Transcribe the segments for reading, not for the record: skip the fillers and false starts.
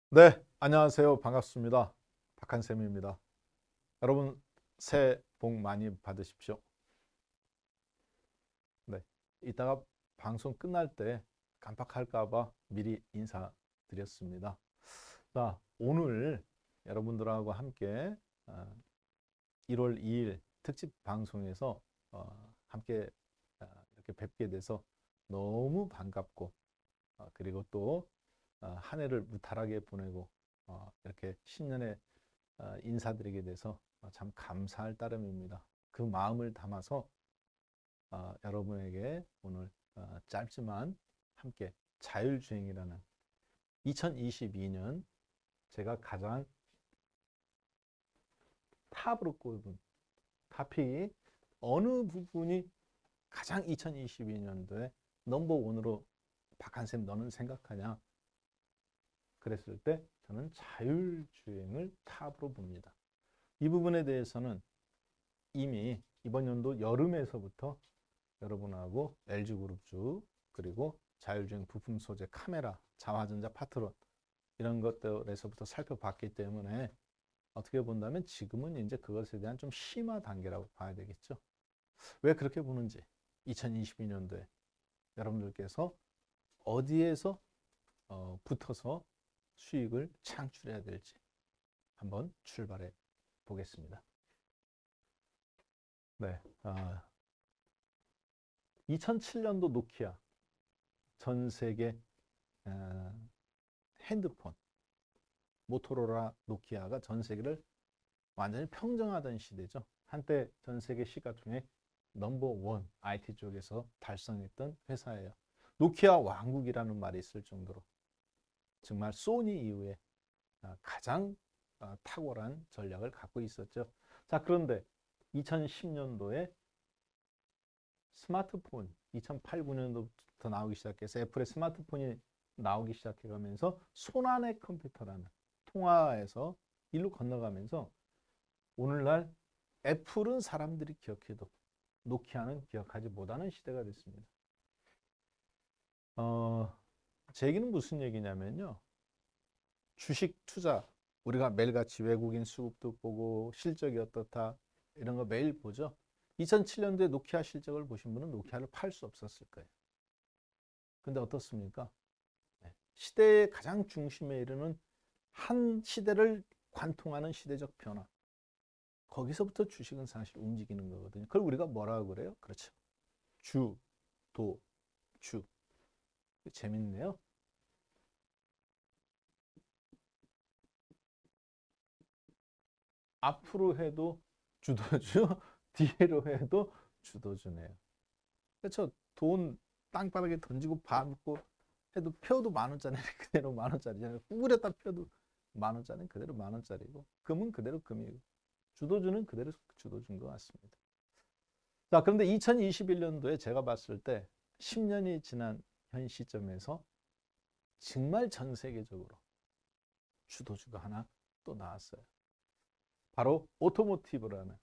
네, 안녕하세요. 반갑습니다. 박한쌤입니다. 여러분, 새해 복 많이 받으십시오. 네, 이따가 방송 끝날 때 깜빡할까 봐 미리 인사드렸습니다. 자, 오늘 여러분들하고 함께 1월 2일 특집 방송에서 함께 이렇게 뵙게 돼서 너무 반갑고 그리고 또 한 해를 무탈하게 보내고 이렇게 신년에 인사드리게 돼서 참 감사할 따름입니다. 그 마음을 담아서 여러분에게 오늘 짧지만 함께 자율주행이라는 2022년 제가 가장 탑으로 꼽은 탑픽이 어느 부분이 가장 2022년도에 넘버원으로 박한쌤 너는 생각하냐? 그랬을 때 저는 자율주행을 탑으로 봅니다. 이 부분에 대해서는 이미 이번 연도 여름에서부터 여러분하고 LG그룹주 그리고 자율주행 부품 소재 카메라, 자화전자 파트론 이런 것들에서부터 살펴봤기 때문에 어떻게 본다면 지금은 이제 그것에 대한 좀 심화 단계라고 봐야 되겠죠. 왜 그렇게 보는지 2022년도에 여러분들께서 어디에서 붙어서 수익을 창출해야 될지 한번 출발해 보겠습니다. 네, 2007년도 노키아 전 세계 핸드폰 모토로라 노키아가 전 세계를 완전히 평정하던 시대죠. 한때 전 세계 시가총액 넘버원 IT 쪽에서 달성했던 회사예요. 노키아 왕국이라는 말이 있을 정도로 정말 소니 이후에 가장 탁월한 전략을 갖고 있었죠. 자, 그런데 2010년도에 스마트폰 2008, 9년도부터 나오기 시작해서 애플의 스마트폰이 나오기 시작해가면서 손안의 컴퓨터라는 통화에서 일로 건너가면서 오늘날 애플은 사람들이 기억해도 노키아는 기억하지 못하는 시대가 됐습니다. 제 얘기는 무슨 얘기냐면요. 주식 투자 우리가 매일같이 외국인 수급도 보고 실적이 어떻다 이런 거 매일 보죠. 2007년도에 노키아 실적을 보신 분은 노키아를 팔 수 없었을 거예요. 근데 어떻습니까? 시대의 가장 중심에 이르는 한 시대를 관통하는 시대적 변화. 거기서부터 주식은 사실 움직이는 거거든요. 그걸 우리가 뭐라고 그래요? 그렇죠. 주, 도, 주. 재밌네요. 앞으로 해도 주도주, 뒤로 해도 주도주네요. 그렇죠. 돈 땅바닥에 던지고 받고 해도 펴도 만 원짜리 그대로 만 원짜리잖아요. 구부렸다 펴도 만 원짜리 그대로 만 원짜리고 금은 그대로 금이고 주도주는 그대로 주도주인 것 같습니다. 자, 그런데 2021년도에 제가 봤을 때 10년이 지난 현 시점에서 정말 전 세계적으로 주도주가 하나 또 나왔어요. 바로 오토모티브라는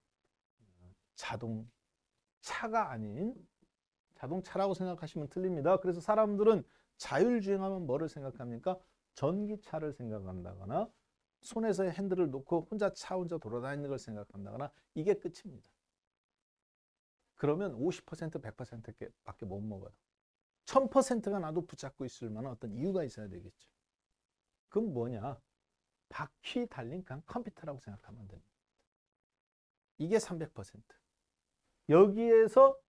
자동차가 아닌 자동차라고 생각하시면 틀립니다. 그래서 사람들은 자율주행하면 뭐를 생각합니까? 전기차를 생각한다거나 손에서 핸들을 놓고 혼자 돌아다니는 걸 생각한다거나 이게 끝입니다. 그러면 50% 100%밖에 못 먹어요. 1000%가 나도 붙잡고 있을 만한 어떤 이유가 있어야 되겠죠. 그럼 뭐냐? 바퀴 달린 그냥 컴퓨터라고 생각하면 됩니다. 이게 300%. 여기에서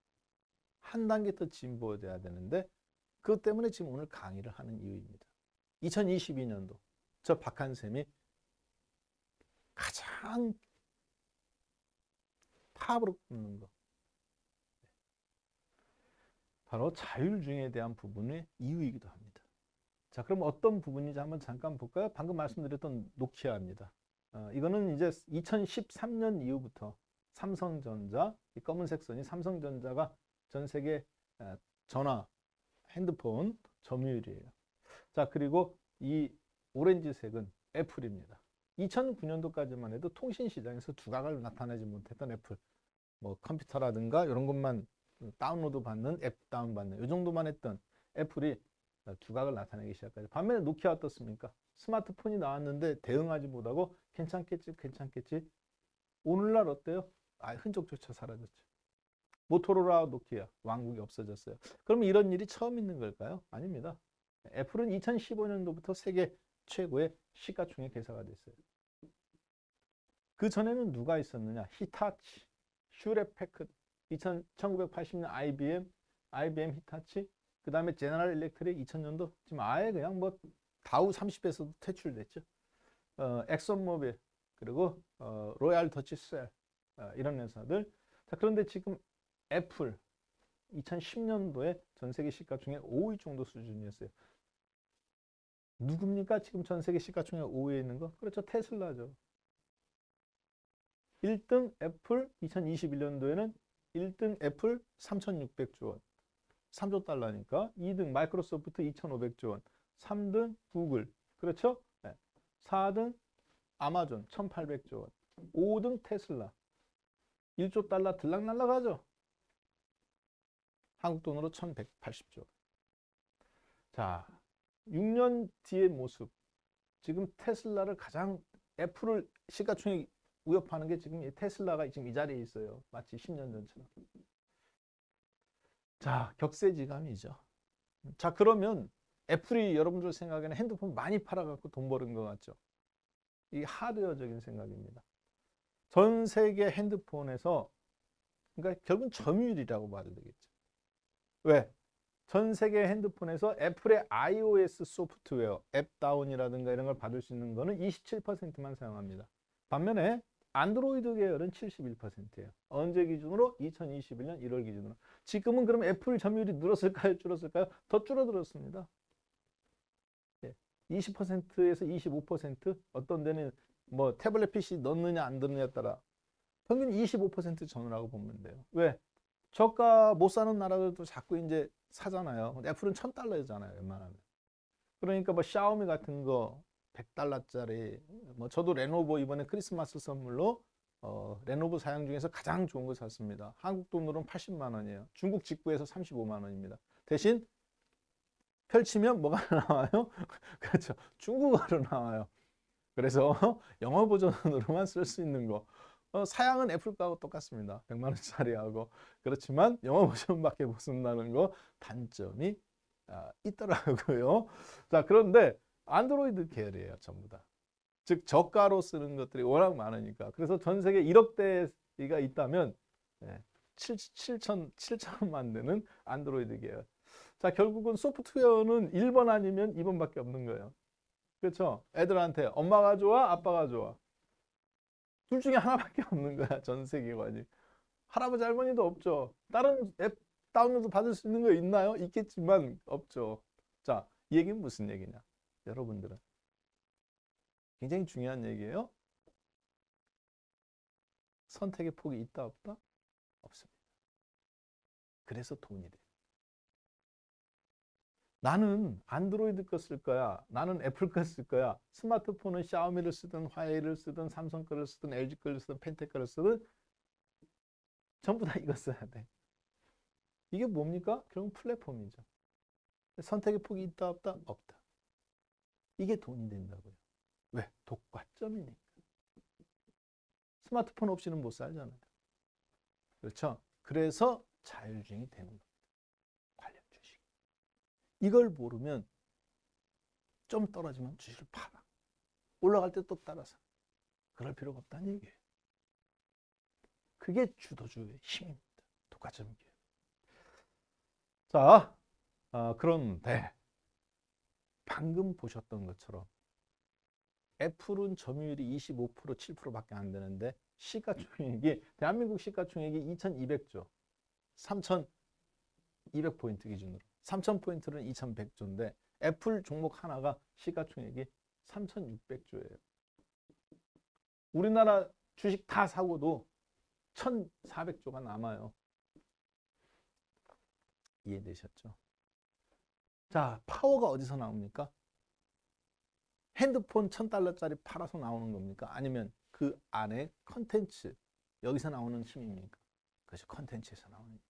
한 단계 더 진보돼야 되는데 그것 때문에 지금 오늘 강의를 하는 이유입니다. 2022년도 저 박한쌤이 가장 탑으로 꼽는 거 바로 자율주행에 대한 부분의 이유이기도 합니다. 자, 그럼 어떤 부분인지 한번 잠깐 볼까요? 방금 말씀드렸던 노키아입니다. 이거는 이제 2013년 이후부터 삼성전자, 이 검은색 선이 삼성전자가 전 세계 전화, 핸드폰 점유율이에요. 자, 그리고 이 오렌지색은 애플입니다. 2009년도까지만 해도 통신 시장에서 두각을 나타내지 못했던 애플, 뭐 컴퓨터라든가 이런 것만 다운로드 받는 앱 다운받는 이 정도만 했던 애플이 두각을 나타내기 시작하죠. 반면에 노키아 어떻습니까? 스마트폰이 나왔는데 대응하지 못하고 괜찮겠지. 오늘날 어때요? 흔적조차 사라졌죠. 모토로라, 노키아 왕국이 없어졌어요. 그러면 이런 일이 처음 있는 걸까요? 아닙니다. 애플은 2015년도부터 세계 최고의 시가총액 회사가 됐어요. 그 전에는 누가 있었느냐? 히타치, 슈레패크드, 1980년 IBM 히타치, 그 다음에 제너럴 일렉트릭 2000년도 지금 아예 그냥 뭐 다우 30에서도 퇴출됐죠. 엑선모빌 그리고 로얄 더치셀 이런 회사들. 자, 그런데 지금 애플 2010년도에 전 세계 시가총액 5위 정도 수준이었어요. 누굽니까? 지금 전 세계 시가총액 5위에 있는 거? 그렇죠. 테슬라죠. 1등 애플 2021년도에는 1등 애플 3,600조 원. 3조 달러니까 2등 마이크로소프트 2,500조 원. 3등 구글. 그렇죠? 네. 4등 아마존 1,800조 원. 5등 테슬라. 1조 달러 들락날락하죠. 한국 돈으로 1,180조 원. 자, 6년 뒤의 모습. 지금 테슬라를 가장 애플을 시가총액 위협하는 게 지금 테슬라가 지금 이 자리에 있어요. 마치 10년 전처럼. 자, 격세지감이죠. 자, 그러면 애플이 여러분들 생각에는 핸드폰 많이 팔아갖고 돈 버는 것 같죠? 이게 하드웨어적인 생각입니다. 전 세계 핸드폰에서 그러니까 결국은 점유율이라고 봐도 되겠죠. 왜? 전 세계 핸드폰에서 애플의 iOS 소프트웨어, 앱다운이라든가 이런 걸 받을 수 있는 거는 27%만 사용합니다. 반면에 안드로이드 계열은 71%예요. 언제 기준으로? 2021년 1월 기준으로. 지금은 그럼 애플 점유율이 늘었을까요? 줄었을까요? 더 줄어들었습니다. 20%에서 25%, 어떤 데는 뭐 태블릿 PC 넣느냐 안 넣느냐에 따라 평균 25% 전후라고 보면 돼요. 왜? 저가 못 사는 나라들도 자꾸 이제 사잖아요. 애플은 $1,000잖아요, 웬만하면. 그러니까 뭐 샤오미 같은 거 100달러짜리, 뭐 저도 레노버 이번에 크리스마스 선물로 레노버 사양 중에서 가장 좋은 거 샀습니다. 한국 돈으로는 80만 원이에요. 중국 직구에서 35만 원입니다. 대신 펼치면 뭐가 나와요? 그렇죠. 중국어로 나와요. 그래서 영어 버전으로만 쓸 수 있는 거. 사양은 애플 거하고 똑같습니다. 100만 원짜리하고. 그렇지만 영어 버전밖에 못 쓴다는 거 단점이 있더라고요. 자, 그런데 안드로이드 계열이에요, 전부 다. 즉 저가로 쓰는 것들이 워낙 많으니까. 그래서 전 세계 1억 대가 있다면 7천만 대는 안드로이드 계열. 자, 결국은 소프트웨어는 1번 아니면 2번밖에 없는 거예요. 그렇죠? 애들한테 엄마가 좋아, 아빠가 좋아. 둘 중에 하나밖에 없는 거야, 전 세계관이. 할아버지 할머니도 없죠. 다른 앱 다운로드 받을 수 있는 거 있나요? 있겠지만 없죠. 자, 이 얘기는 무슨 얘기냐? 여러분들은 굉장히 중요한 얘기예요. 선택의 폭이 있다 없다? 없습니다. 그래서 돈이 돼. 나는 안드로이드 거 쓸 거야. 나는 애플 거 쓸 거야. 스마트폰은 샤오미를 쓰든 화웨이를 쓰든 삼성 거를 쓰든 LG 거를 쓰든 펜텍 거를 쓰든 전부 다 이거 써야 돼. 이게 뭡니까? 결국 플랫폼이죠. 선택의 폭이 있다 없다? 없다. 이게 돈이 된다고요. 왜? 독과점이니까. 스마트폰 없이는 못 살잖아요. 그렇죠? 그래서 자율주행이 되는 겁니다. 관련 주식. 이걸 모르면 좀 떨어지면 주식을 팔아. 올라갈 때 또 따라서. 그럴 필요가 없다는 얘기예요. 그게 주도주의 힘입니다. 독과점이에요. 자, 그런데 방금 보셨던 것처럼 애플은 점유율이 25%, 7%밖에 안 되는데 시가총액이 대한민국 시가총액이 2,200조, 3,200포인트 기준으로 3,000포인트는 2,100조인데 애플 종목 하나가 시가총액이 3,600조예요. 우리나라 주식 다 사고도 1,400조가 남아요. 이해되셨죠? 자, 파워가 어디서 나옵니까? 핸드폰 $1,000짜리 팔아서 나오는 겁니까? 아니면 그 안에 컨텐츠, 여기서 나오는 힘입니까? 그것이 컨텐츠에서 나오는 힘이죠.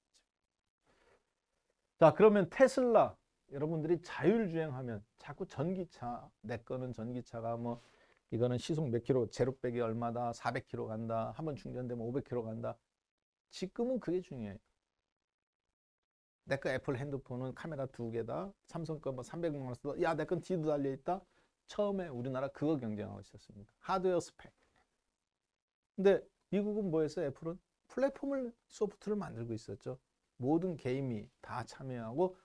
자, 그러면 테슬라 여러분들이 자율주행하면 자꾸 전기차, 내 거는 전기차가 뭐 이거는 시속 몇 킬로, 제로백이 얼마다, 400km 간다, 한번 충전되면 500km 간다. 지금은 그게 중요해요. 내 거 애플 핸드폰은 카메라 2개다. 삼성 거 뭐 300만 원 써도 야, 내 건 뒤도 달려 있다. 처음에 우리나라 그거 경쟁하고 있었습니다. 하드웨어 스펙. 근데 미국은 뭐 했어요? 애플은 플랫폼을, 소프트를 만들고 있었죠. 모든 게임이 다 참여하고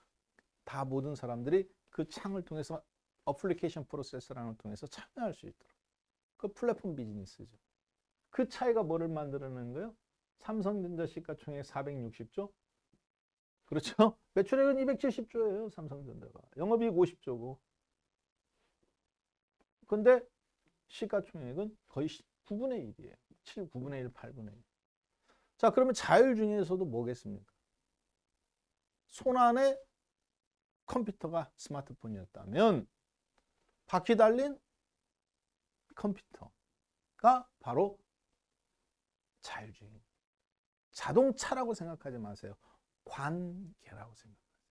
다 모든 사람들이 그 창을 통해서 어플리케이션 프로세서라는 걸 통해서 참여할 수 있도록. 그 플랫폼 비즈니스죠. 그 차이가 뭐를 만들어낸 거예요? 삼성전자 시가총액 460조. 그렇죠? 매출액은 270조예요. 삼성전자가. 영업이익 50조고. 근데 시가총액은 거의 9분의 1이에요. 9분의 1, 8분의 1. 자, 그러면 자율 중에서도 뭐겠습니까? 손안에 컴퓨터가 스마트폰이었다면 바퀴 달린 컴퓨터가 바로 자율주행. 자동차라고 생각하지 마세요. 관계라고 생각하세요.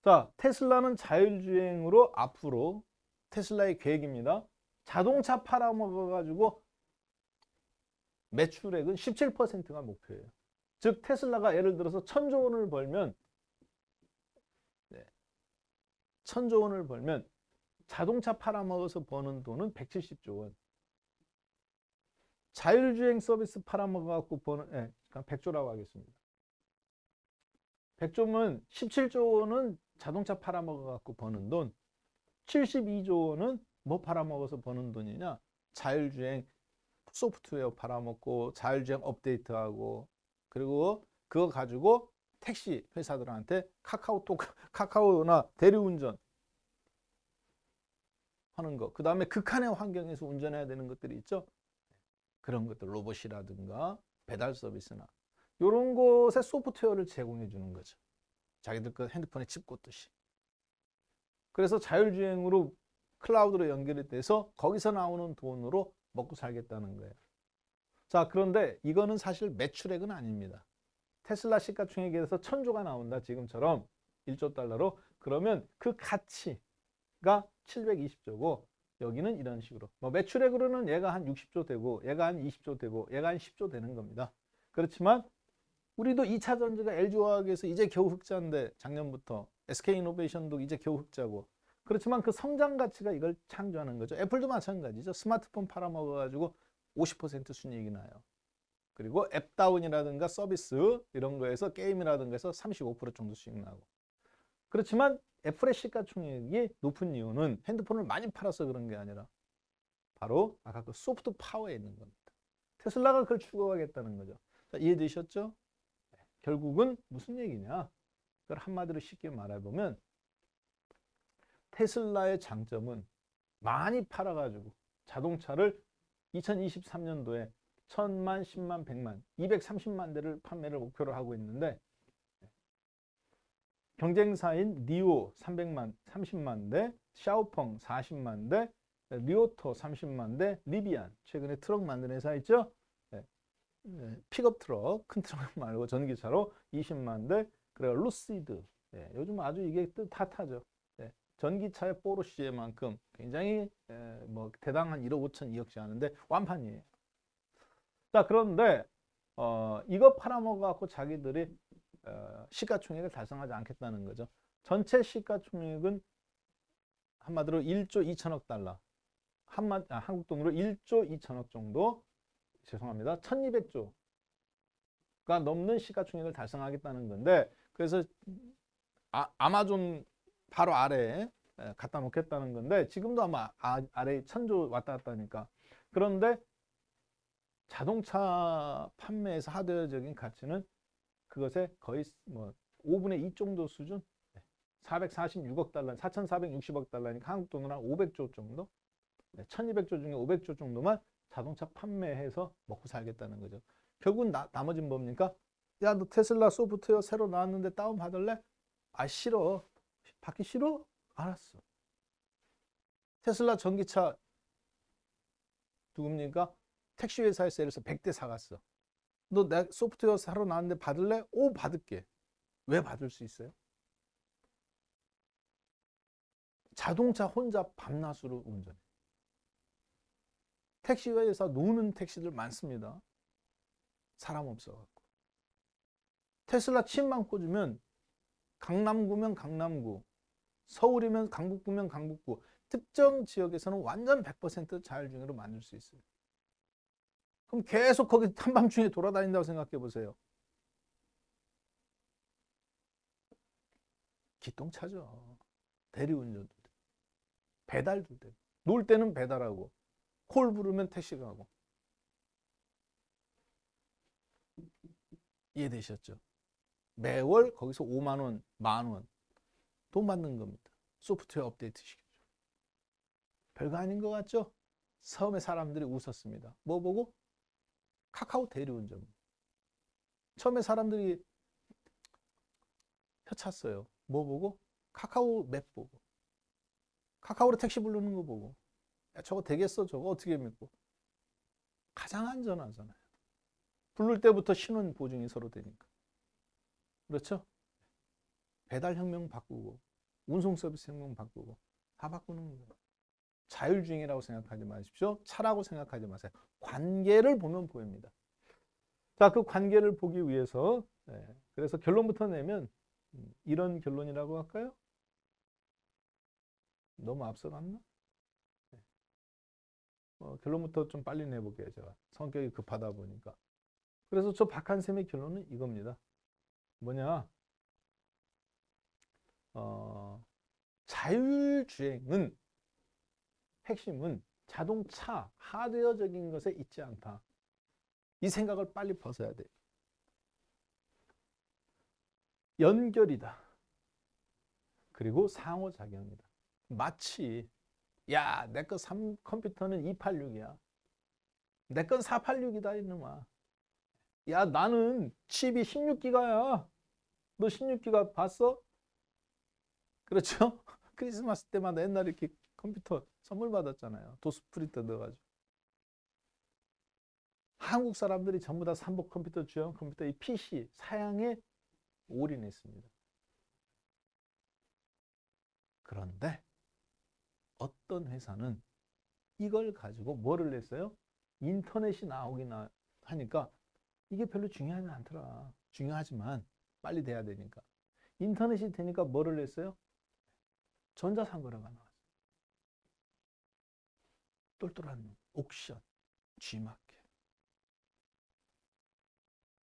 자, 테슬라는 자율주행으로 앞으로 테슬라의 계획입니다. 자동차 팔아먹어가지고 매출액은 17%가 목표예요. 즉 테슬라가 예를 들어서 1000조 원을 벌면 1000조 원을 벌면 자동차 팔아먹어서 버는 돈은 170조 원. 자율주행 서비스 팔아먹어갖고 버는, 100조라고 하겠습니다. 100조면 17조 원은 자동차 팔아먹어갖고 버는 돈, 72조 원은 뭐 팔아먹어서 버는 돈이냐? 자율주행 소프트웨어 팔아먹고 자율주행 업데이트하고, 그리고 그거 가지고 택시 회사들한테 카카오나 대리운전 하는 거, 그 다음에 극한의 환경에서 운전해야 되는 것들이 있죠. 그런 것들, 로봇이라든가 배달 서비스나 이런 곳에 소프트웨어를 제공해 주는 거죠. 자기들 그 핸드폰에 칩 꽂듯이. 그래서 자율주행으로 클라우드로 연결이 돼서 거기서 나오는 돈으로 먹고 살겠다는 거예요. 자, 그런데 이거는 사실 매출액은 아닙니다. 테슬라 시가총액에서 1000조가 나온다, 지금처럼 1조 달러로. 그러면 그 가치가 720조고 여기는 이런 식으로 뭐 매출액으로는 얘가 한 60조 되고 얘가 한 20조 되고 얘가 한 10조 되는 겁니다. 그렇지만 우리도 2차 전지가 LG화학에서 이제 겨우 흑자인데, 작년부터 SK이노베이션도 이제 겨우 흑자고. 그렇지만 그 성장 가치가 이걸 창조하는 거죠. 애플도 마찬가지죠. 스마트폰 팔아먹어가지고 50% 순이익이 나요. 그리고 앱다운이라든가 서비스 이런 거에서, 게임이라든가 해서 35% 정도 수익 나고. 그렇지만 애플의 시가총액이 높은 이유는 핸드폰을 많이 팔아서 그런 게 아니라 바로 아까 그 소프트 파워에 있는 겁니다. 테슬라가 그걸 추구하겠다는 거죠. 자, 이해되셨죠? 결국은 무슨 얘기냐? 그걸 한마디로 쉽게 말해보면 테슬라의 장점은 많이 팔아가지고 자동차를 2023년도에 1000만, 10만, 100만, 230만 대를 판매를 목표로 하고 있는데, 경쟁사인 니오 30만 대, 샤오펑 40만 대, 리오토 30만 대, 리비안, 최근에 트럭 만드는 회사 있죠? 픽업 트럭, 큰 트럭 말고 전기차로 20만 대, 그리고 루시드, 요즘 아주 이게 핫하죠. 전기차의 포르쉐만큼 굉장히 뭐 대당한 1억 5천 2억씩 하는데 완판이에요. 자, 그런데 이거 팔아먹어갖고 자기들이 시가총액을 달성하지 않겠다는 거죠. 전체 시가총액은 한마디로 1조 2천억 달러, 한국 돈으로 1조 2천억 정도, 죄송합니다, 1200조가 넘는 시가총액을 달성하겠다는 건데, 그래서 아마존 바로 아래에 갖다 놓겠다는 건데, 지금도 아마 아래에 1000조 왔다 갔다 하니까. 그런데 자동차 판매에서 하드웨어적인 가치는 그것에 거의 뭐 5분의 2 정도 수준, 446억 달러, 4460억 달러니까 한국 돈으로 한 500조 정도, 1200조 중에 500조 정도만 자동차 판매해서 먹고 살겠다는 거죠. 결국은 나머지는 뭡니까? 야, 너 테슬라 소프트웨어 새로 나왔는데 다운 받을래? 아, 싫어. 받기 싫어? 알았어. 테슬라 전기차 누굽니까? 택시 회사에서 예를 들어서 100대 사갔어. 너 내 소프트웨어 새로 나왔는데 받을래? 오, 받을게. 왜 받을 수 있어요? 자동차 혼자 밤낮으로 운전해. 택시회사 노는 택시들 많습니다. 사람 없어갖고. 테슬라 칩만 꽂으면 강남구면 강남구, 서울이면 강북구면 강북구, 특정 지역에서는 완전 100% 자율주행으로 만들 수 있어요. 그럼 계속 거기 한밤중에 돌아다닌다고 생각해 보세요. 기똥차죠. 대리운전도 돼. 배달도 돼. 놀 때는 배달하고, 콜 부르면 택시 가고. 이해되셨죠? 매월 거기서 5만 원, 만 원 돈 받는 겁니다. 소프트웨어 업데이트 시켜줘. 별거 아닌 것 같죠? 처음에 사람들이 웃었습니다. 뭐 보고? 카카오 대리운전. 처음에 사람들이 혀찼어요. 뭐 보고? 카카오 맵 보고. 카카오로 택시 부르는 거 보고. 야, 저거 되겠어? 저거 어떻게 믿고? 가장 안전하잖아요. 부를 때부터 신원 보증이 서로 되니까. 그렇죠? 배달혁명 바꾸고, 운송서비스 혁명 바꾸고, 다 바꾸는 거예요. 자율주행이라고 생각하지 마십시오. 차라고 생각하지 마세요. 관계를 보면 보입니다. 자, 그 관계를 보기 위해서, 그래서 결론부터 내면 이런 결론이라고 할까요? 너무 앞서갔나? 결론부터 좀 빨리 내볼게요. 제가 성격이 급하다 보니까. 그래서 저 박한샘의 결론은 이겁니다. 뭐냐? 자율주행은 핵심은 자동차 하드웨어적인 것에 있지 않다. 이 생각을 빨리 벗어야 돼요. 연결이다. 그리고 상호작용이다. 마치 야, 내 거 컴퓨터는 286이야. 내 건 486이다 이놈아. 야, 나는 칩이 16기가야. 너 16기가 봤어? 그렇죠? 크리스마스 때마다 옛날에 이렇게 컴퓨터 선물 받았잖아요. 도스 프린터 넣어가지고. 한국 사람들이 전부 다 삼복 컴퓨터, 주형 컴퓨터, 이 PC 사양에 올인했습니다. 그런데 어떤 회사는 이걸 가지고 뭐를 냈어요? 인터넷이 나오긴 하니까 이게 별로 중요하지 않더라. 중요하지만 빨리 돼야 되니까. 인터넷이 되니까 뭐를 냈어요? 전자상거래가 나왔어요. 똘똘한 놈, 옥션, G마켓.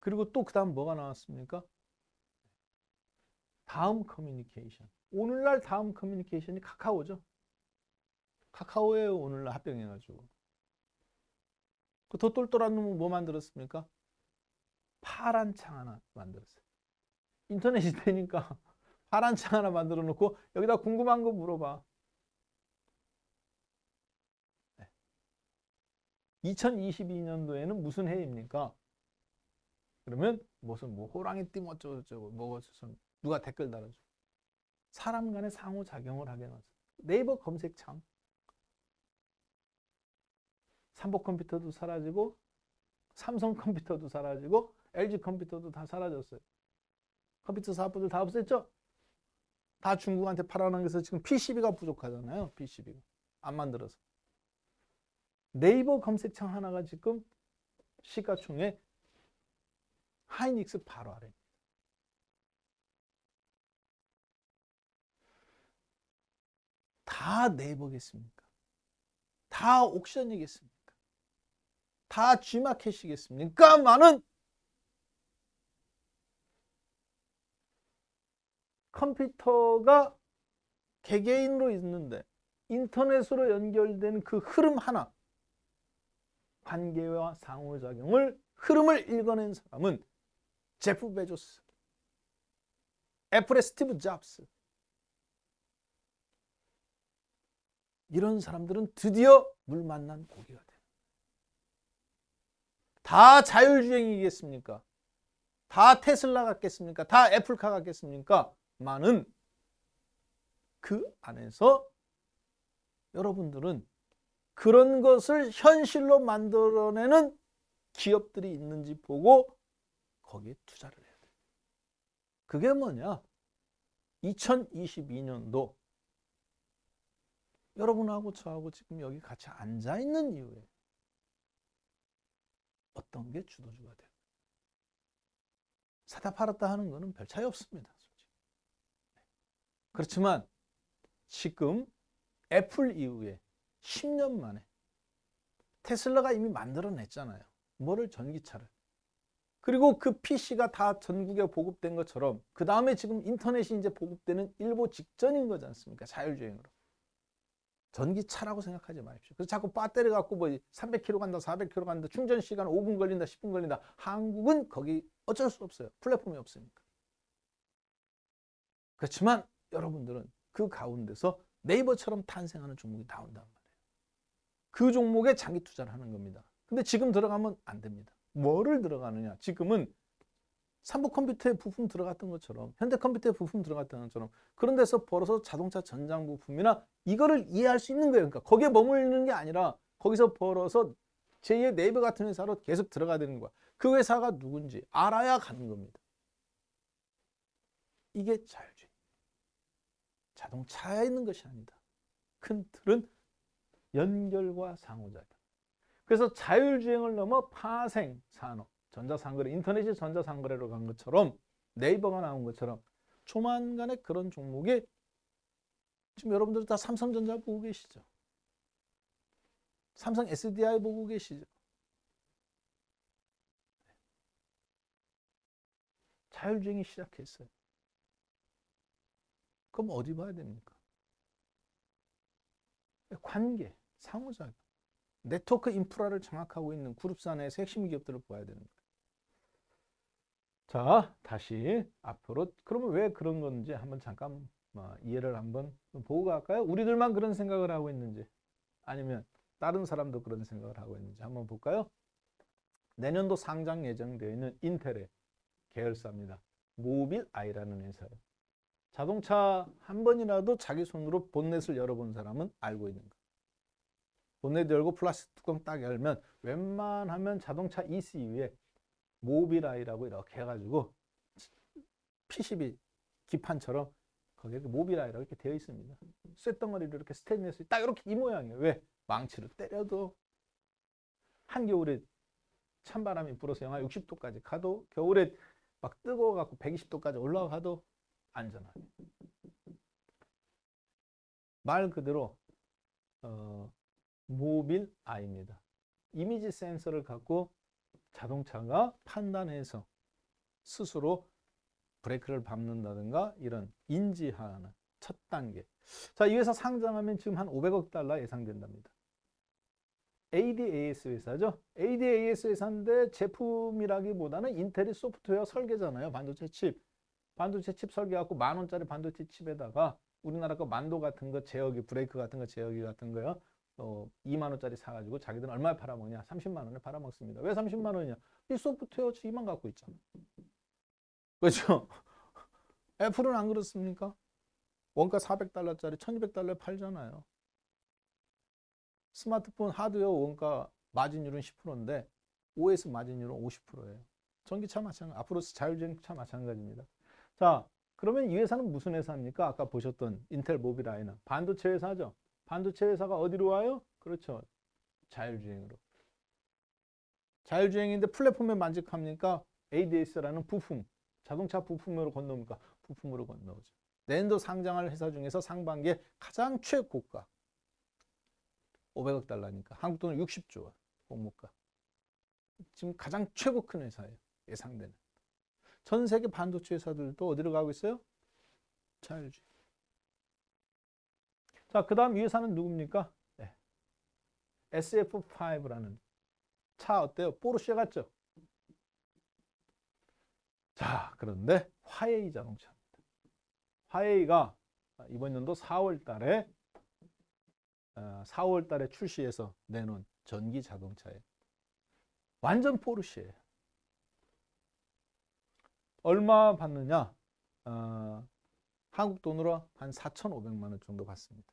그리고 또 그 다음 뭐가 나왔습니까? 다음 커뮤니케이션. 오늘날 다음 커뮤니케이션이 카카오죠. 카카오에 오늘날 합병해가지고. 그 더 똘똘한 놈은 뭐 만들었습니까? 파란 창 하나 만들었어요. 인터넷이 되니까 파란 창 하나 만들어 놓고 여기다 궁금한 거 물어봐. 네. 2022년도에는 무슨 해입니까? 그러면 무슨 뭐 호랑이 띠 어쩌고저쩌고 뭐 누가 댓글 달아줘. 사람 간의 상호작용을 하게 해놨어요. 네이버 검색창. 삼복 컴퓨터도 사라지고 삼성 컴퓨터도 사라지고 LG 컴퓨터도 다 사라졌어요. 컴퓨터 사업부들 다 없앴죠? 다 중국한테 팔아넘겨서 지금 PCB가 부족하잖아요. PCB가. 안 만들어서. 네이버 검색창 하나가 지금 시가총액 하이닉스 바로 아래. 다 네이버겠습니까? 다 옥션이겠습니까? 다 G마켓이겠습니까? 많은 컴퓨터가 개개인으로 있는데 인터넷으로 연결된 그 흐름 하나, 관계와 상호작용을 흐름을 읽어낸 사람은 제프 베조스, 애플의 스티브 잡스. 이런 사람들은 드디어 물 만난 고기가 돼요. 다 자율주행이겠습니까? 다 테슬라 같겠습니까? 다 애플카 같겠습니까? 많은 그 안에서 여러분들은 그런 것을 현실로 만들어내는 기업들이 있는지 보고 거기에 투자를 해야 돼요. 그게 뭐냐? 2022년도 여러분하고 저하고 지금 여기 같이 앉아 있는 이유에 어떤 게 주도주가 돼요? 사다 팔았다 하는 거는 별 차이 없습니다. 솔직히. 그렇지만 지금 애플 이후에 10년 만에 테슬라가 이미 만들어냈잖아요. 뭐를? 전기차를. 그리고 그 PC가 다 전국에 보급된 것처럼 그 다음에 지금 인터넷이 이제 보급되는 일보 직전인 거지 않습니까? 자율주행으로. 전기차라고 생각하지 마십시오. 그래서 자꾸 배터리 갖고 뭐 300km 간다, 400km 간다, 충전 시간 5분 걸린다, 10분 걸린다. 한국은 거기 어쩔 수 없어요. 플랫폼이 없으니까. 그렇지만 여러분들은 그 가운데서 네이버처럼 탄생하는 종목이 나온단 말이에요. 그 종목에 장기 투자를 하는 겁니다. 근데 지금 들어가면 안 됩니다. 뭐를 들어가느냐? 지금은 삼성컴퓨터에 부품 들어갔던 것처럼, 현대컴퓨터에 부품 들어갔던 것처럼 그런 데서 벌어서 자동차 전장 부품이나 이거를 이해할 수 있는 거예요. 그러니까 거기에 머무르는 게 아니라 거기서 벌어서 제2의 네이버 같은 회사로 계속 들어가야 되는 거야. 그 회사가 누군지 알아야 가는 겁니다. 이게 자율주의. 자동차에 있는 것이 아니다. 큰 틀은 연결과 상호작용. 그래서 자율주행을 넘어 파생 산업, 전자상거래, 인터넷이 전자상거래로 간 것처럼 네이버가 나온 것처럼 조만간에 그런 종목에 지금 여러분들 다 삼성전자 보고 계시죠? 삼성 SDI 보고 계시죠? 자율주행이 시작했어요. 그럼 어디 봐야 됩니까? 관계, 상호작용. 네트워크 인프라를 장악하고 있는 그룹사 내에서 핵심 기업들을 봐야 되는 거예요. 자, 다시 앞으로 그러면 왜 그런 건지 한번 잠깐 이해를 한번 보고 갈까요? 우리들만 그런 생각을 하고 있는지 아니면 다른 사람도 그런 생각을 하고 있는지 한번 볼까요? 내년도 상장 예정되어 있는 인텔의 계열사입니다. 모빌아이라는 회사예요. 자동차 한 번이라도 자기 손으로 본넷을 열어본 사람은 알고 있는 거예요. 본넷 열고 플라스틱 뚜껑 딱 열면 웬만하면 자동차 ECU에 모빌아이라고 이렇게 해가지고 PCB 기판처럼 거기에 모빌아이라고 이렇게 되어 있습니다. 쇳덩어리로 이렇게 스테인리스 딱 이렇게 이 모양이에요. 왜? 망치로 때려도 한겨울에 찬바람이 불어서 영하 60도까지 가도 겨울에 막 뜨거워갖고 120도까지 올라가도 안전하게. 말 그대로 모빌아이입니다. 이미지 센서를 갖고 자동차가 판단해서 스스로 브레이크를 밟는다든가 이런 인지하는 첫 단계. 자, 이 회사 상장하면 지금 한 500억 달러 예상된답니다. ADAS 회사죠. ADAS 회사인데 제품이라기보다는 인텔이 소프트웨어 설계잖아요. 반도체 칩. 반도체 칩 설계하고 10,000원짜리 반도체 칩에다가 우리나라 거 만도 같은 거 제어기, 브레이크 같은 거 제어기 같은 거요. 2만 원짜리 사가지고 자기들은 얼마에 팔아먹냐? 30만 원에 팔아먹습니다. 왜 30만 원이냐? 이 소프트웨어 칩만 갖고 있잖아. 그렇죠? 애플은 안 그렇습니까? 원가 400달러짜리 1200달러에 팔잖아요. 스마트폰 하드웨어 원가 마진율은 10%인데 OS 마진율은 50%예요. 전기차 마찬가지, 앞으로 자율주행차 마찬가지입니다. 자, 그러면 이 회사는 무슨 회사입니까? 아까 보셨던 인텔 모빌아이는 반도체 회사죠. 반도체 회사가 어디로 와요? 그렇죠. 자율주행으로. 자율주행인데 플랫폼에 만족합니까? ADS라는 부품, 자동차 부품으로 건너옵니까? 부품으로 건너오죠. 내년도 상장할 회사 중에서 상반기에 가장 최고가 500억 달러니까 한국 돈은 60조 원 공모가. 지금 가장 최고 큰 회사예요. 예상되는. 전 세계 반도체 회사들도 어디로 가고 있어요? 자율주행. 자, 그 다음 이 회사는 누굽니까? 네. SF5라는 차 어때요? 포르쉐 같죠? 자, 그런데 화웨이 자동차입니다. 화웨이가 이번 연도 4월 달에 출시해서 내놓은 전기 자동차예요. 완전 포르쉐예요. 얼마 받느냐? 한국 돈으로 한 4,500만 원 정도 받습니다.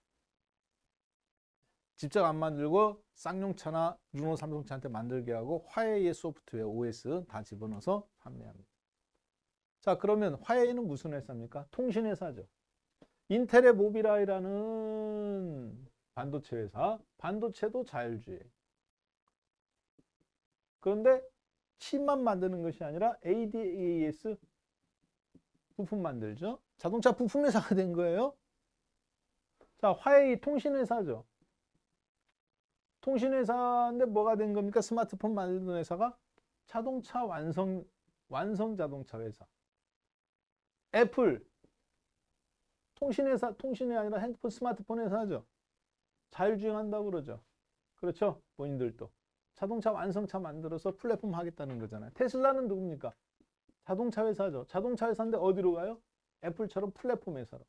직접 안 만들고 쌍용차나 르노 삼성차한테 만들게 하고 화웨이의 소프트웨어 OS 다 집어넣어서 판매합니다. 자, 그러면 화웨이는 무슨 회사입니까? 통신회사죠. 인텔의 모빌아이라는 반도체 회사. 반도체도 자율주행. 그런데 칩만 만드는 것이 아니라 ADAS 부품 만들죠. 자동차 부품 회사가 된 거예요. 자, 화웨이 통신회사죠. 통신회사인데 뭐가 된 겁니까? 스마트폰 만드는 회사가 자동차 완성 자동차 회사. 애플 통신회사, 통신이 아니라 핸드폰 스마트폰 회사죠. 자율주행한다고 그러죠. 그렇죠? 본인들도. 자동차 완성차 만들어서 플랫폼 하겠다는 거잖아요. 테슬라는 누굽니까? 자동차 회사죠. 자동차 회사인데 어디로 가요? 애플처럼 플랫폼 회사로.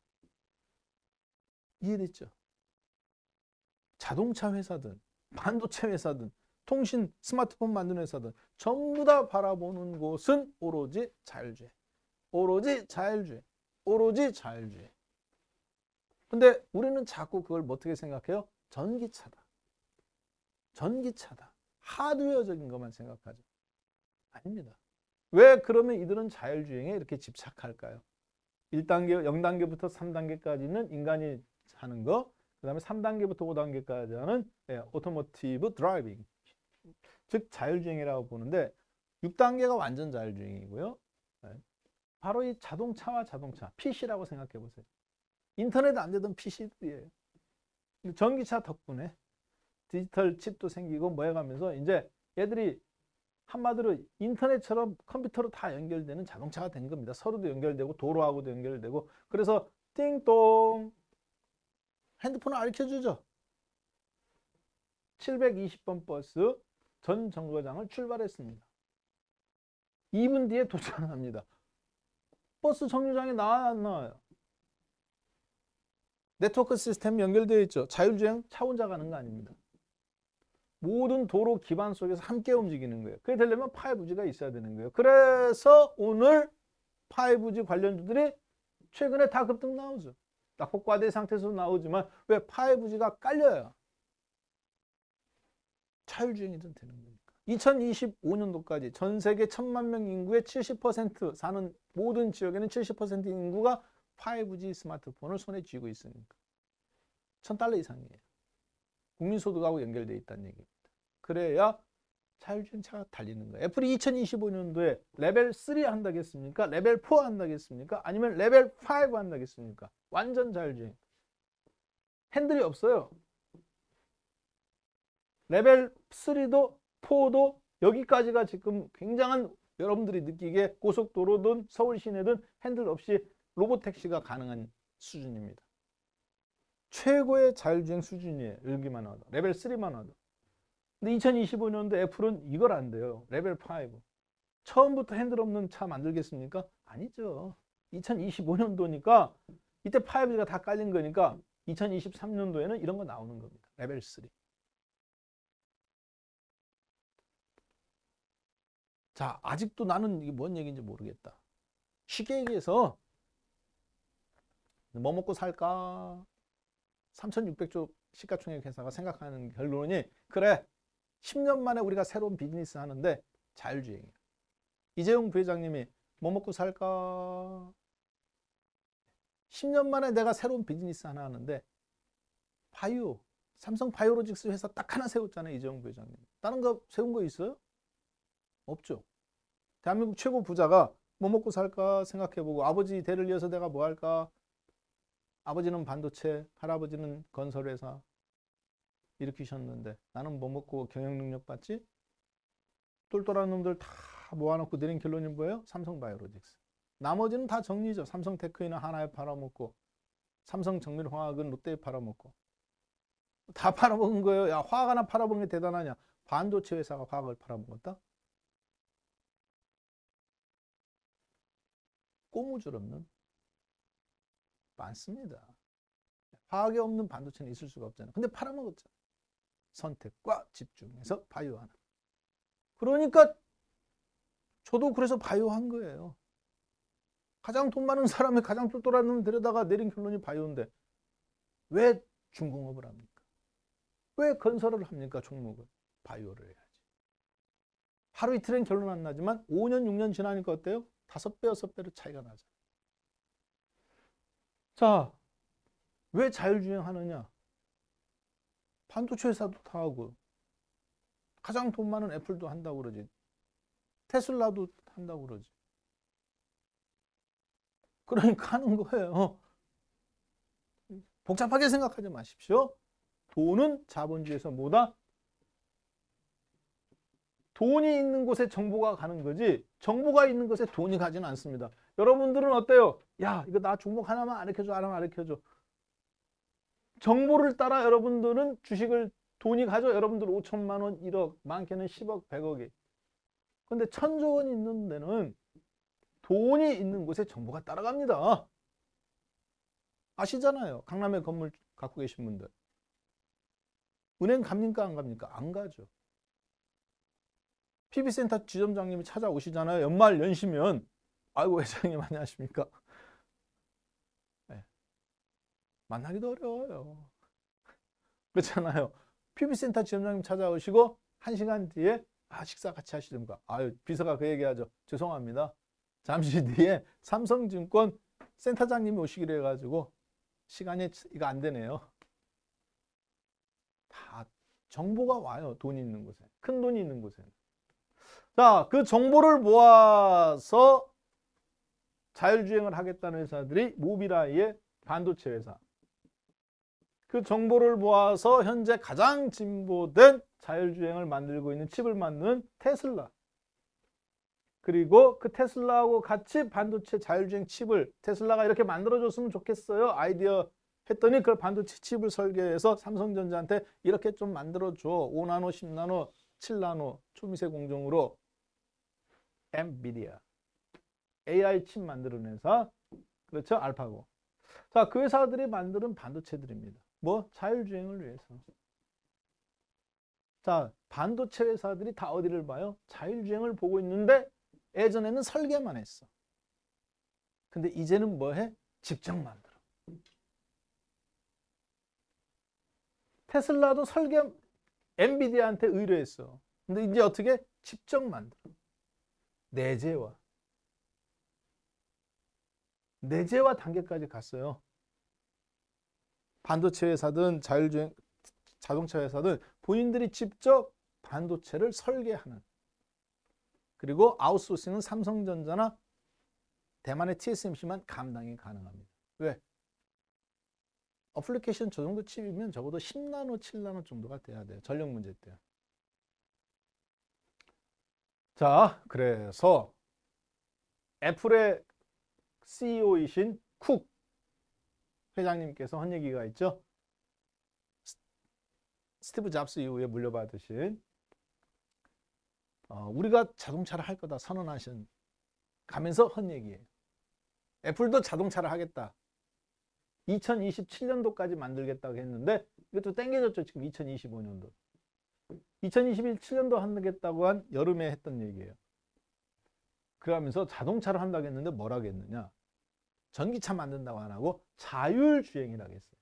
이해됐죠? 자동차 회사든 반도체 회사든 통신 스마트폰 만드는 회사든 전부 다 바라보는 곳은 오로지 자율주행. 오로지 자율주행. 오로지 자율주행. 근데 우리는 자꾸 그걸 어떻게 생각해요? 전기차다. 전기차다. 하드웨어적인 것만 생각하죠. 아닙니다. 왜 그러면 이들은 자율주행에 이렇게 집착할까요? 1단계, 0단계부터 3단계까지는 인간이 하는 거, 그 다음에 3단계부터 5단계까지 하는 오토모티브 드라이빙, 즉 자율주행이라고 보는데 6단계가 완전 자율주행이고요. 바로 이 자동차와 자동차, PC라고 생각해 보세요. 인터넷 안 되던 PC들이에요. 전기차 덕분에 디지털 칩도 생기고 뭐 해가면서 이제 얘들이 한마디로 인터넷처럼 컴퓨터로 다 연결되는 자동차가 된 겁니다. 서로도 연결되고 도로하고도 연결되고. 그래서 띵동 핸드폰을 알려주죠. 720번 버스 전 정거장을 출발했습니다. 2분 뒤에 도착합니다. 버스 정류장에 나와요, 안 나와요? 네트워크 시스템 연결되어 있죠. 자율주행 차 혼자 가는 거 아닙니다. 모든 도로 기반 속에서 함께 움직이는 거예요. 그게 되려면 5G가 있어야 되는 거예요. 그래서 오늘 5G 관련주들이 최근에 다 급등 나오죠. 낙폭과대 상태에서 나오지만 왜 5G가 깔려요? 자율주행이든 되는 거니까. 2025년도까지 전 세계 1,000만 명 인구의 70% 사는 모든 지역에는 70% 인구가 5G 스마트폰을 손에 쥐고 있으니까. $1,000 이상이에요. 국민소득하고 연결되어 있다는 얘기입니다. 그래야 자율주행차가 달리는 거예요. 애플이 2025년도에 레벨 3 한다겠습니까? 레벨 4 한다겠습니까? 아니면 레벨 5 한다겠습니까? 완전 자율주행. 핸들이 없어요. 레벨 3도 4도 여기까지가 지금 굉장한 여러분들이 느끼기에 고속도로든 서울 시내든 핸들 없이 로봇택시가 가능한 수준입니다. 최고의 자율주행 수준이에요. 여기만 하도. 레벨 3만 하도. 근데 2025년도 애플은 이걸 안 돼요. 레벨 5. 처음부터 핸들 없는 차 만들겠습니까? 아니죠. 2025년도니까 이때 5G가 다 깔린 거니까 2023년도에는 이런 거 나오는 겁니다. 레벨 3. 자, 아직도 나는 이게 뭔 얘기인지 모르겠다. 쉽게 얘기해서 뭐 먹고 살까? 3,600조 시가총액 회사가 생각하는 결론이 그래 10년 만에 우리가 새로운 비즈니스 하는데 자율주행이야. 이재용 부회장님이 뭐 먹고 살까? 10년 만에 내가 새로운 비즈니스 하나 하는데 바이오, 삼성 바이오로직스 회사 딱 하나 세웠잖아요. 이재용 부회장님. 다른 거 세운 거 있어요? 없죠. 대한민국 최고 부자가 뭐 먹고 살까 생각해보고 아버지 대를 이어서 내가 뭐 할까? 아버지는 반도체, 할아버지는 건설회사 일으키셨는데 나는 뭐 먹고 경영 능력 받지? 똘똘한 놈들 다 모아놓고 내린 결론이 뭐예요? 삼성바이오로직스. 나머지는 다 정리죠. 삼성테크는 하나에 팔아먹고 삼성정밀화학은 롯데에 팔아먹고 다 팔아먹은 거예요. 야, 화학 하나 팔아먹는 게 대단하냐? 반도체 회사가 화학을 팔아먹었다? 꼬무줄 없는? 많습니다. 화학이 없는 반도체는 있을 수가 없잖아요. 근데 팔아먹었잖아요. 선택과 집중해서 바이오 하나. 그러니까 저도 그래서 바이오 한 거예요. 가장 돈 많은 사람이 가장 똘똘한 놈 데려다가 내린 결론이 바이오인데 왜 중공업을 합니까? 왜 건설을 합니까? 종목을. 바이오를 해야지. 하루 이틀엔 결론 안 나지만 5년 6년 지나니까 어때요? 5배 6배로 차이가 나죠. 자, 왜 자율주행 하느냐? 반도체 회사도 다 하고 가장 돈 많은 애플도 한다고 그러지. 테슬라도 한다고 그러지. 그러니까 하는 거예요. 복잡하게 생각하지 마십시오. 돈은 자본주의에서 뭐다? 돈이 있는 곳에 정보가 가는 거지 정보가 있는 곳에 돈이 가지는 않습니다. 여러분들은 어때요? 야, 이거 나 종목 하나만 가르쳐줘, 하나만 가르쳐줘. 정보를 따라 여러분들은 주식을 돈이 가져. 여러분들 5천만 원, 1억, 많게는 10억, 100억이. 근데 1,000조 원 있는 데는 돈이 있는 곳에 정보가 따라갑니다. 아시잖아요. 강남에 건물 갖고 계신 분들. 은행 갑니까 안 갑니까? 안 가죠. PB센터 지점장님이 찾아오시잖아요. 연말 연시면. 아이고 회장님 안녕하십니까? 네. 만나기도 어려워요. 그렇잖아요. PB센터 지점장님 찾아오시고 1시간 뒤에 식사 같이 하시던가. 아유, 비서가 그 얘기하죠. 죄송합니다. 잠시 뒤에 삼성증권 센터장님이 오시기로 해가지고 시간이 이거 안 되네요. 다 정보가 와요. 돈이 있는 곳에. 큰 돈이 있는 곳에. 자, 그 정보를 모아서 자율주행을 하겠다는 회사들이 모비라이의 반도체 회사. 그 정보를 모아서 현재 가장 진보된 자율주행을 만들고 있는 칩을 만드는 테슬라. 그리고 그 테슬라하고 같이 반도체 자율주행 칩을 테슬라가 이렇게 만들어줬으면 좋겠어요. 아이디어 했더니 그걸 반도체 칩을 설계해서 삼성전자한테 이렇게 좀 만들어줘. 5나노, 10나노, 7나노 초미세 공정으로. 엔비디아. AI 칩 만드는 회사. 그렇죠? 알파고. 자, 그 회사들이 만드는 반도체들입니다. 뭐? 자율주행을 위해서. 자, 반도체 회사들이 다 어디를 봐요? 자율주행을 보고 있는데 예전에는 설계만 했어. 근데 이제는 뭐 해? 직접 만들어. 테슬라도 설계 엔비디아한테 의뢰했어. 근데 이제 어떻게? 직접 만들어. 내재화 단계까지 갔어요. 반도체 회사든 자율주행 자동차 회사든 본인들이 직접 반도체를 설계하는. 그리고 아웃소싱은 삼성전자나 대만의 TSMC만 감당이 가능합니다. 왜? 어플리케이션 저 정도 칩이면 적어도 10나노, 7나노 정도가 돼야 돼요. 전력 문제 때요. 자, 그래서 애플의 CEO이신 쿡 회장님께서 한 얘기가 있죠. 스티브 잡스 이후에 물려받으신 우리가 자동차를 할 거다 선언하신 가면서 한 얘기예요. 애플도 자동차를 하겠다. 2027년도까지 만들겠다고 했는데 이것도 땡겨졌죠. 지금 2025년도. 2027년도 하겠다고 한 여름에 했던 얘기예요. 그러면서 자동차를 한다고 했는데 뭐라고 했느냐. 전기차 만든다고 안 하고 자율주행이라고 했어요.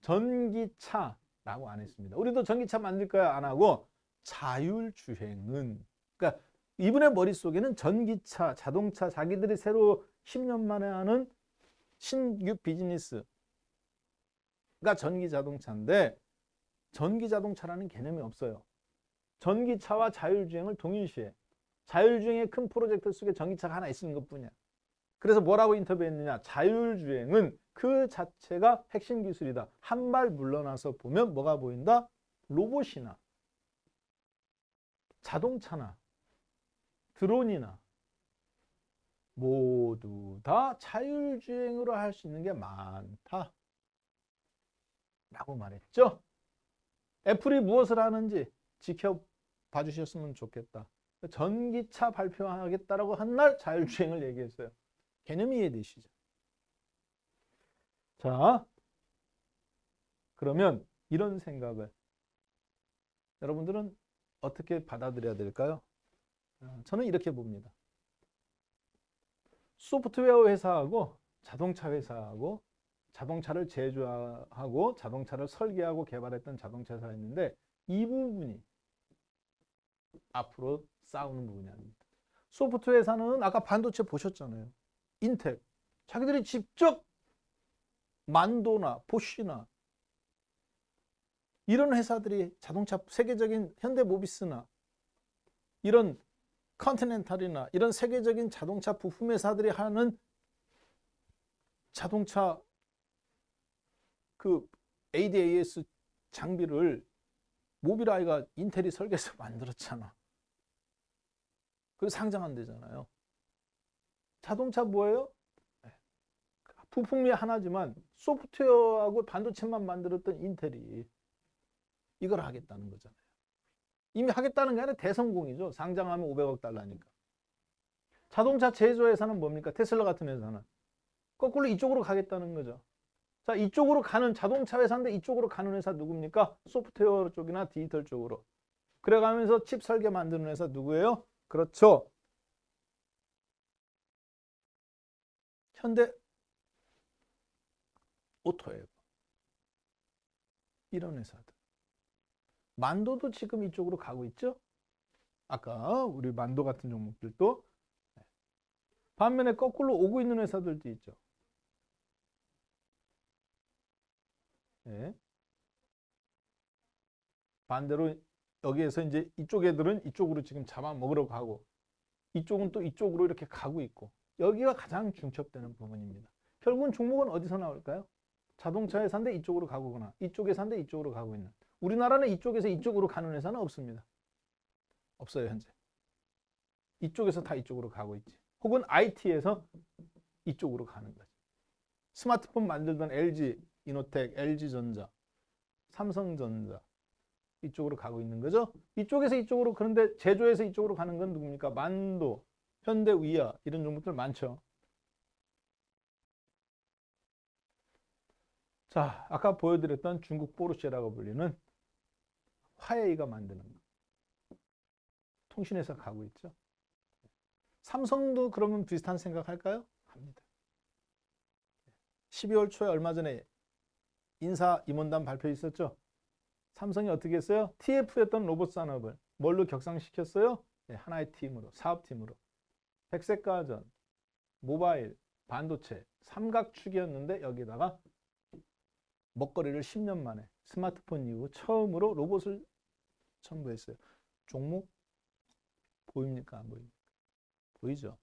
전기차라고 안 했습니다. 우리도 전기차 만들 거야 안 하고 자율주행은. 그러니까 이분의 머릿속에는 전기차, 자동차 자기들이 새로 10년 만에 하는 신규 비즈니스가 전기자동차인데 전기자동차라는 개념이 없어요. 전기차와 자율주행을 동일시해. 자율주행의 큰 프로젝트 속에 전기차가 하나 있는 것뿐이야. 그래서 뭐라고 인터뷰했느냐. 자율주행은 그 자체가 핵심 기술이다. 한 발 물러나서 보면 뭐가 보인다? 로봇이나 자동차나 드론이나 모두 다 자율주행으로 할 수 있는 게 많다 라고 말했죠. 애플이 무엇을 하는지 지켜봐 주셨으면 좋겠다. 전기차 발표하겠다라고 한 날 자율주행을 얘기했어요. 개념이 이해되시죠? 자, 그러면 이런 생각을 여러분들은 어떻게 받아들여야 될까요? 저는 이렇게 봅니다. 소프트웨어 회사하고 자동차 회사하고 자동차를 제조하고 자동차를 설계하고 개발했던 자동차 회사가 있는데 이 부분이 앞으로 싸우는 부분이 아닙니다. 소프트웨어 회사는 아까 반도체 보셨잖아요. 인텔. 자기들이 직접 만도나 보쉬나 이런 회사들이 자동차 세계적인 현대모비스나 이런 컨티넨탈이나 이런 세계적인 자동차 부품 회사들이 하는 자동차 그 ADAS 장비를 모빌아이가 인텔이 설계해서 만들었잖아. 그래서 상장 안 되잖아요. 자동차 뭐예요? 부품이 하나지만 소프트웨어하고 반도체만 만들었던 인텔이 이걸 하겠다는 거잖아요. 이미 하겠다는 게 아니라 대성공이죠. 상장하면 500억 달러니까. 자동차 제조회사는 뭡니까? 테슬라 같은 회사는 거꾸로 이쪽으로 가겠다는 거죠. 자, 이쪽으로 가는 자동차 회사인데 이쪽으로 가는 회사 누굽니까? 소프트웨어 쪽이나 디지털 쪽으로. 그래가면서 칩 설계 만드는 회사 누구예요? 그렇죠. 현대 오토예요. 이런 회사들. 만도도 지금 이쪽으로 가고 있죠. 아까 우리 만도 같은 종목들도. 반면에 거꾸로 오고 있는 회사들도 있죠. 네. 반대로 여기에서 이제 이쪽 애들은 이쪽으로 지금 잡아먹으러 가고 이쪽은 또 이쪽으로 이렇게 가고 있고 여기가 가장 중첩되는 부분입니다. 결국은 종목은 어디서 나올까요? 자동차 회사인데 이쪽으로 가거나 이쪽 회사인데 이쪽으로 가고 있는. 우리나라는 이쪽에서 이쪽으로 가는 회사는 없습니다. 없어요, 현재. 이쪽에서 다 이쪽으로 가고 있지. 혹은 IT에서 이쪽으로 가는 거지. 스마트폰 만들던 LG 이노텍, LG전자, 삼성전자 이쪽으로 가고 있는 거죠. 이쪽에서 이쪽으로. 그런데 제조에서 이쪽으로 가는 건 누굽니까? 만도, 현대위아 이런 종목들 많죠. 자, 아까 보여드렸던 중국 포르쉐라고 불리는 화웨이가 만드는 거. 통신회사 가고 있죠. 삼성도 그러면 비슷한 생각할까요? 합니다. 12월 초에 얼마 전에 인사 임원단 발표 있었죠. 삼성이 어떻게 했어요? TF였던 로봇 산업을 뭘로 격상시켰어요? 네, 하나의 팀으로, 사업팀으로. 백색가전, 모바일, 반도체, 삼각축이었는데 여기다가 먹거리를 10년 만에 스마트폰 이후 처음으로 로봇을 첨부했어요. 종목 보입니까? 안 보입니까? 보이죠?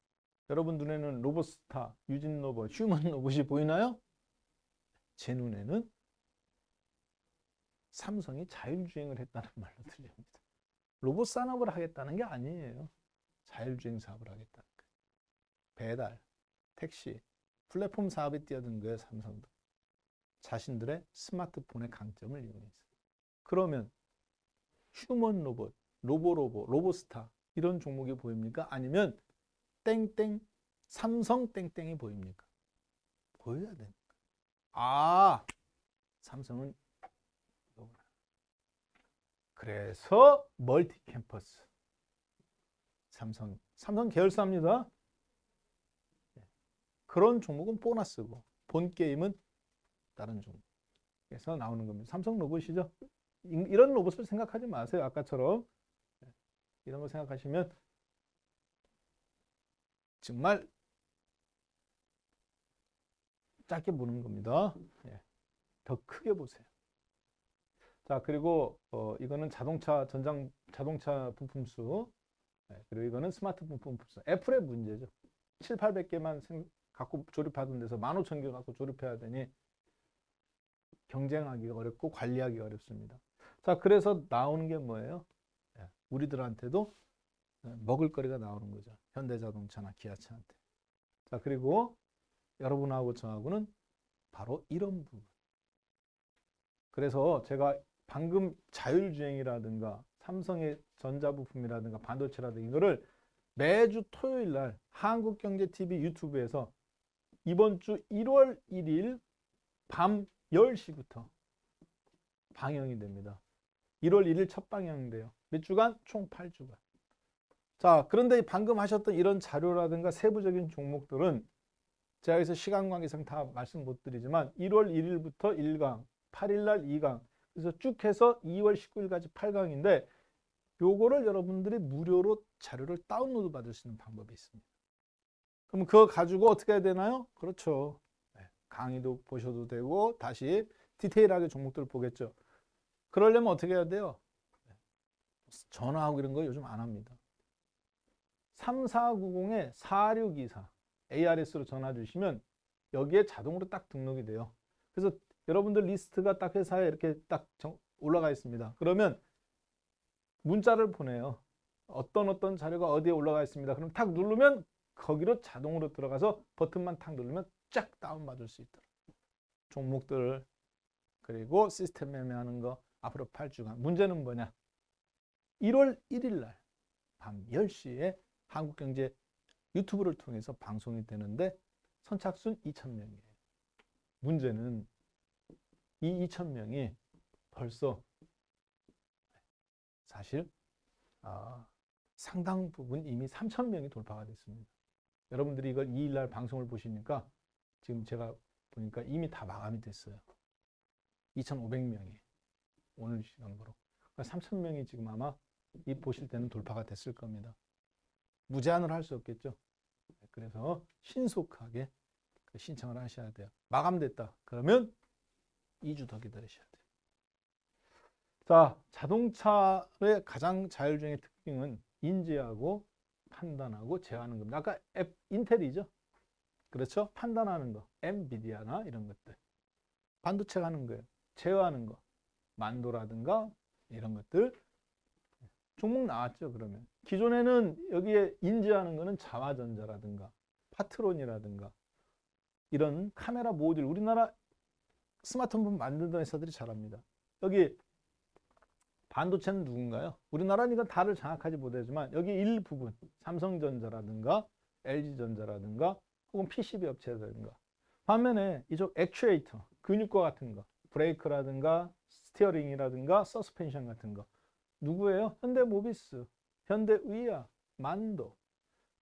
여러분 눈에는 로봇스타, 유진 로봇, 휴먼 로봇이 보이나요? 제 눈에는 삼성이 자율주행을 했다는 말로 들립니다. 로봇 산업을 하겠다는 게 아니에요. 자율주행 사업을 하겠다는 거예요. 배달, 택시, 플랫폼 사업에 뛰어든 거예요, 삼성도. 자신들의 스마트폰의 강점을 이용해서. 그러면 휴먼 로봇, 로보로보, 로보스타 이런 종목이 보입니까? 아니면 땡땡, 삼성 땡땡이 보입니까? 보여야 됩니까? 아, 삼성은 그래서 멀티 캠퍼스. 삼성 계열사입니다. 그런 종목은 보너스고 본 게임은 다른 종목에서 나오는 겁니다. 삼성 로봇이죠. 이런 로봇을 생각하지 마세요. 아까처럼 이런 거 생각하시면 정말 짧게 보는 겁니다. 더 크게 보세요. 자, 그리고 이거는 자동차 부품수. 그리고 이거는 스마트폰 부품수. 애플의 문제죠. 7, 800개만 갖고 조립하던 데서 15,000개 갖고 조립해야 되니 경쟁하기가 어렵고 관리하기가 어렵습니다. 자, 그래서 나오는 게 뭐예요? 우리들한테도 먹을 거리가 나오는 거죠. 현대자동차나 기아차한테. 자, 그리고 여러분하고 저하고는 바로 이런 부분. 그래서 제가 방금 자율주행이라든가 삼성의 전자부품이라든가 반도체라든가 이거를 매주 토요일 날 한국경제TV 유튜브에서 이번 주 1월 1일 밤 10시부터 방영이 됩니다. 1월 1일 첫 방영돼요. 몇 주간? 총 8주간. 자, 그런데 방금 하셨던 이런 자료라든가 세부적인 종목들은 제가 여기서 시간 관계상 다 말씀 못 드리지만 1월 1일부터 1강, 8일날 2강, 그래서 쭉 해서 2월 19일까지 8강인데 요거를 여러분들이 무료로 자료를 다운로드 받을 수 있는 방법이 있습니다. 그럼 그거 가지고 어떻게 해야 되나요? 그렇죠. 강의도 보셔도 되고 다시 디테일하게 종목들을 보겠죠. 그러려면 어떻게 해야 돼요? 전화하고 이런 거 요즘 안 합니다. 3490-4624 ARS로 전화 주시면 여기에 자동으로 딱 등록이 돼요. 그래서 여러분들 리스트가 딱 회사에 이렇게 딱 올라가 있습니다. 그러면 문자를 보내요. 어떤 자료가 어디에 올라가 있습니다. 그럼 탁 누르면 거기로 자동으로 들어가서 버튼만 탁 누르면 쫙 다운받을 수 있도록. 종목들 그리고 시스템 매매하는 거 앞으로 8주간. 문제는 뭐냐? 1월 1일 날 밤 10시에 한국경제 유튜브를 통해서 방송이 되는데 선착순 2,000명이에요. 문제는 이 2,000명이 벌써 사실 상당 부분 이미 3,000명이 돌파가 됐습니다. 여러분들이 이걸 2일 날 방송을 보시니까 지금 제가 보니까 이미 다 마감이 됐어요. 2,500명이 오늘 시간으로. 그러니까 3,000명이 지금 아마 이 보실 때는 돌파가 됐을 겁니다. 무제한을 할 수 없겠죠. 그래서 신속하게 신청을 하셔야 돼요. 마감됐다. 그러면 2주 더 기다리셔야 돼요. 자, 자동차의 가장 자율주행의 특징은 인지하고 판단하고 제어하는 겁니다. 아까 인텔이죠. 그렇죠? 판단하는 거. 엔비디아나 이런 것들. 반도체가 하는 거예요. 제어하는 거. 만도라든가 이런 것들. 종목 나왔죠, 그러면. 기존에는 여기에 인지하는 거는 자화전자라든가 파트론이라든가 이런 카메라 모듈, 우리나라 스마트폰 만드는 회사들이 잘합니다. 여기 반도체는 누군가요? 우리나라는 이건 다를 정확하지 못하지만 여기 일부분 삼성전자라든가 LG전자라든가 혹은 PCB 업체라든가 반면에 이쪽 액추에이터, 근육과 같은 거 브레이크라든가 스티어링이라든가 서스펜션 같은 거 누구예요? 현대모비스, 현대의야, 만도.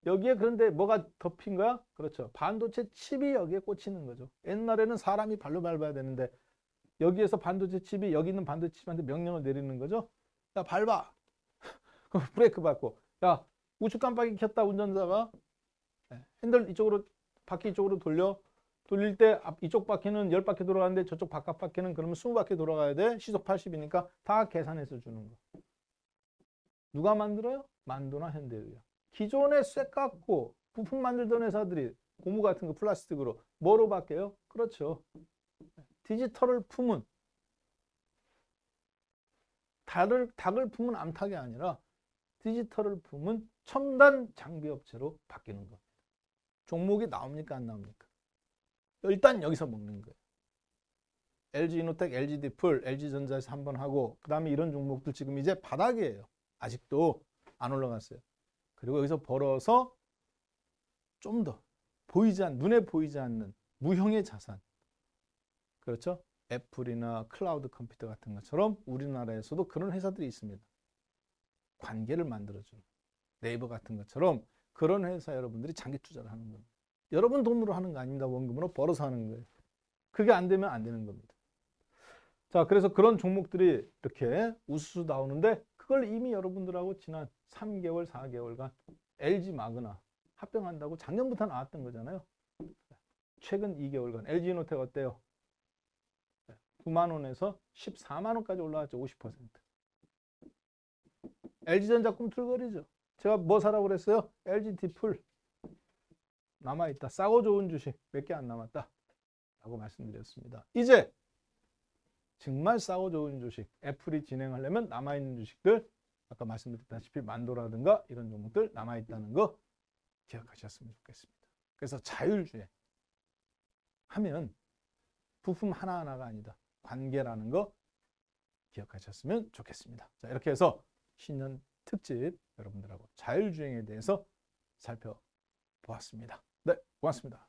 여기에 그런데 뭐가 덮인 거야? 그렇죠. 반도체 칩이 여기에 꽂히는 거죠. 옛날에는 사람이 발로 밟아야 되는데 여기에서 반도체 칩이 여기 있는 반도체 칩한테 명령을 내리는 거죠. 야, 밟아. 그럼 브레이크 밟고. 야, 우측 깜빡이 켰다 운전자가. 핸들 이쪽으로 바퀴 이쪽으로 돌릴 때 이쪽 바퀴는 10바퀴 돌아가는데 저쪽 바깥 바퀴는 그러면 20바퀴 돌아가야 돼. 시속 80이니까 다 계산해서 주는 거. 누가 만들어요? 만도나 현대의야. 기존에 쇠깎고 부품 만들던 회사들이 고무 같은 거 플라스틱으로 뭐로 바뀌어요? 그렇죠. 디지털을 품은 닭을 품은 암탉이 아니라 디지털을 품은 첨단 장비 업체로 바뀌는 겁니다. 종목이 나옵니까 안 나옵니까? 일단 여기서 먹는 거예요. LG이노텍, LG디플, LG전자에서 한번 하고 그 다음에 이런 종목들 지금 이제 바닥이에요. 아직도 안 올라갔어요. 그리고 여기서 벌어서 좀 더 눈에 보이지 않는 무형의 자산. 그렇죠? 애플이나 클라우드 컴퓨터 같은 것처럼 우리나라에서도 그런 회사들이 있습니다. 관계를 만들어주는 네이버 같은 것처럼 그런 회사 여러분들이 장기 투자를 하는 겁니다. 여러분 돈으로 하는 거 아닙니다. 원금으로 벌어서 하는 거예요. 그게 안 되면 안 되는 겁니다. 자, 그래서 그런 종목들이 이렇게 우수수 나오는데 그걸 이미 여러분들하고 지난 3개월, 4개월간 LG 마그나 합병한다고 작년부터 나왔던 거잖아요. 최근 2개월간 LG이노텍 어때요? 9만 원에서 14만 원까지 올라왔죠. 50%. LG전자 꿈틀거리죠. 제가 뭐 사라고 그랬어요? LG디플 남아있다. 싸고 좋은 주식 몇 개 안 남았다 라고 말씀드렸습니다. 이제 정말 싸고 좋은 주식 애플이 진행하려면 남아있는 주식들 아까 말씀드렸다시피 만도라든가 이런 종목들 남아있다는 거 기억하셨으면 좋겠습니다. 그래서 자율주행 하면 부품 하나하나가 아니다. 관계라는 거 기억하셨으면 좋겠습니다. 자, 이렇게 해서 신년 특집 여러분들하고 자율주행에 대해서 살펴보았습니다. 네, 고맙습니다.